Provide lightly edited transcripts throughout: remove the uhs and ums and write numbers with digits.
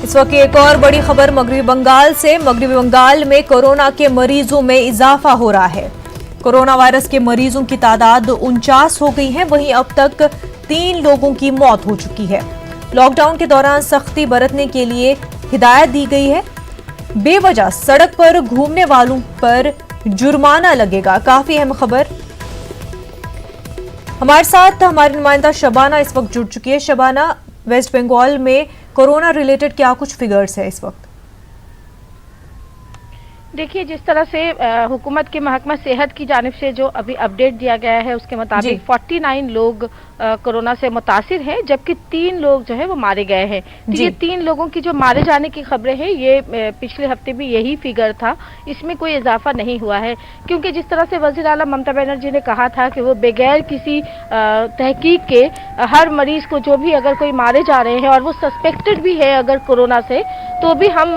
इस वक्त एक और बड़ी खबर मगरबी बंगाल से। मगरबी बंगाल में कोरोना के मरीजों में इजाफा हो रहा है। कोरोना वायरस के मरीजों की तादाद 49 हो गई है। वहीं अब तक 3 लोगों की मौत हो चुकी है। लॉकडाउन के दौरान सख्ती बरतने के लिए हिदायत दी गई है। बेवजह सड़क पर घूमने वालों पर जुर्माना लगेगा। काफी अहम खबर। हमारे साथ हमारी नुमाइंदा शबाना इस वक्त जुड़ चुकी है। शबाना, वेस्ट बंगाल में कोरोना रिलेटेड क्या कुछ फिगर्स है इस वक्त? देखिए, जिस तरह से हुकूमत के महकमा सेहत की जानिब से जो अभी अपडेट दिया गया है उसके मुताबिक 49 लोग कोरोना से मुतासिर हैं, जबकि 3 लोग जो है वो मारे गए हैं। तो ये 3 लोगों की जो मारे जाने की खबरें हैं, ये पिछले हफ्ते भी यही फिगर था, इसमें कोई इजाफा नहीं हुआ है। क्योंकि जिस तरह से वज़ीर आला ममता बनर्जी ने कहा था कि वो बगैर किसी तहकीक के हर मरीज को जो भी अगर कोई मारे जा रहे हैं और वो सस्पेक्टेड भी है अगर कोरोना से, तो भी हम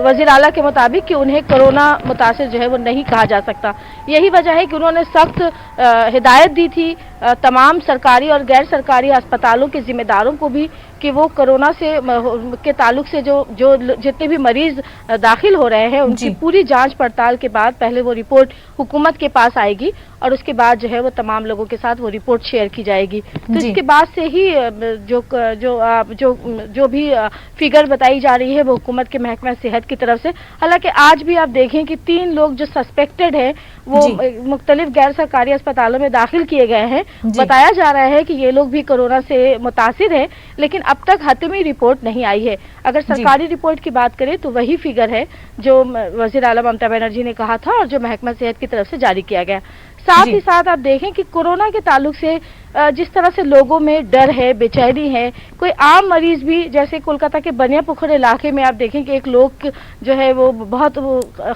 वज़ीर आला के मुताबिक कि उन्हें कोरोना मुतासिर जो है वो नहीं कहा जा सकता। यही वजह है कि उन्होंने सख्त हिदायत दी थी तमाम सरकारी और गैर सरकारी अस्पतालों के जिम्मेदारों को भी कि वो कोरोना से के ताल्लुक से जो जितने भी मरीज दाखिल हो रहे हैं उनकी पूरी जांच पड़ताल के बाद पहले वो रिपोर्ट हुकूमत के पास आएगी और उसके बाद जो है वो तमाम लोगों के साथ वो रिपोर्ट शेयर की जाएगी। तो इसके बाद से ही जो भी फिगर बताई जा रही है वो हुकूमत के महकमा सेहत की तरफ से। हालांकि आज भी आप देखें कि 3 लोग जो सस्पेक्टेड हैं वो मुख्तलिफ गैर सरकारी अस्पतालों में दाखिल किए गए हैं। बताया जा रहा है कि ये लोग भी कोरोना से मुतासिर हैं, लेकिन अब तक हतमी रिपोर्ट नहीं आई है। अगर सरकारी रिपोर्ट की बात करें तो वही फिगर है जो वज़ीर आला ममता बनर्जी ने कहा था और जो महकमा सेहत की तरफ से जारी किया गया। साथ ही साथ आप देखें कि कोरोना के ताल्लुक से जिस तरह से लोगों में डर है, बेचैनी है, कोई आम मरीज भी जैसे कोलकाता के बनियापुखर इलाके में आप देखें कि एक लोग जो है वो बहुत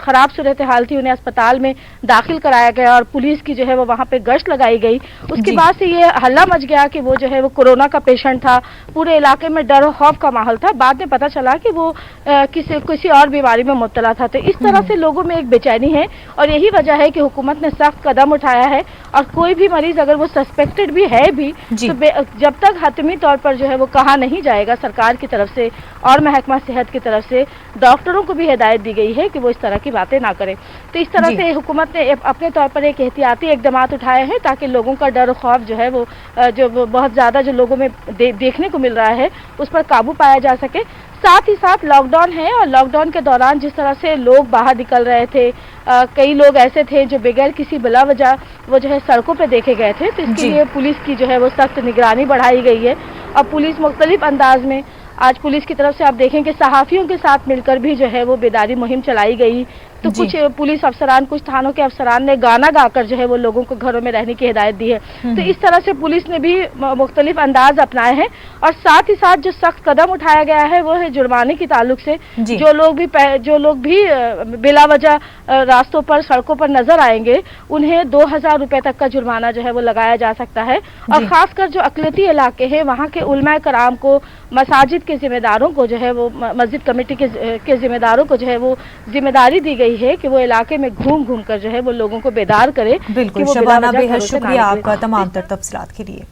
खराब सूरत हाल थी, उन्हें अस्पताल में दाखिल कराया गया और पुलिस की जो है वो वहां पे गश्त लगाई गई। उसके बाद से ये हल्ला मच गया कि वो जो है वो कोरोना का पेशेंट था। पूरे इलाके में डर और खौफ का माहौल था। बाद में पता चला कि वो किसी और बीमारी में मुब्तला था। तो इस तरह से लोगों में एक बेचैनी है और यही वजह है कि हुकूमत ने सख्त कदम उठाया है और कोई भी मरीज अगर वो सस्पेक्टेड भी है भी तो जब तक हतमी तौर पर जो है वो कहा नहीं जाएगा सरकार की तरफ से और महकमा सेहत की तरफ से, डॉक्टरों को भी हिदायत दी गई है कि वो इस तरह की बातें ना करें। तो इस तरह से हुकूमत ने अपने तौर पर एक एहतियाती इक़दामात उठाए हैं ताकि लोगों का डर और खौफ जो है वो जो बहुत ज्यादा जो लोगों में देखने को मिल रहा है उस पर काबू पाया जा सके। साथ ही साथ लॉकडाउन है और लॉकडाउन के दौरान जिस तरह से लोग बाहर निकल रहे थे, कई लोग ऐसे थे जो बगैर किसी बिला वजह वो जो है सड़कों पे देखे गए थे। तो इसके लिए पुलिस की जो है वो सख्त निगरानी बढ़ाई गई है और पुलिस मुख्तलिफ अंदाज में आज पुलिस की तरफ से आप देखें कि सहाफियों के साथ मिलकर भी जो है वो बेदारी मुहिम चलाई गई। तो कुछ पुलिस अफसरान, कुछ थानों के अफसरान ने गाना गाकर जो है वो लोगों को घरों में रहने की हिदायत दी है। तो इस तरह से पुलिस ने भी मुख्तलिफ अंदाज अपनाए हैं और साथ ही साथ जो सख्त कदम उठाया गया है वो है जुर्माने की ताल्लुक से। जो लोग भी बिला वजह रास्तों पर, सड़कों पर नजर आएंगे उन्हें 2000 रुपए तक का जुर्माना जो है वो लगाया जा सकता है। और खासकर जो अकलियती इलाके हैं वहाँ के उलमा कराम को, मसाजिद के जिम्मेदारों को जो है वो, मस्जिद कमेटी के जिम्मेदारों को जो है वो जिम्मेदारी दी गई है कि वो इलाके में घूम कर जो है वो लोगों को बेदार करे। बिल्कुल शबाना, बेहद शुक्रिया आपका तमाम तर तफसीलात के लिए।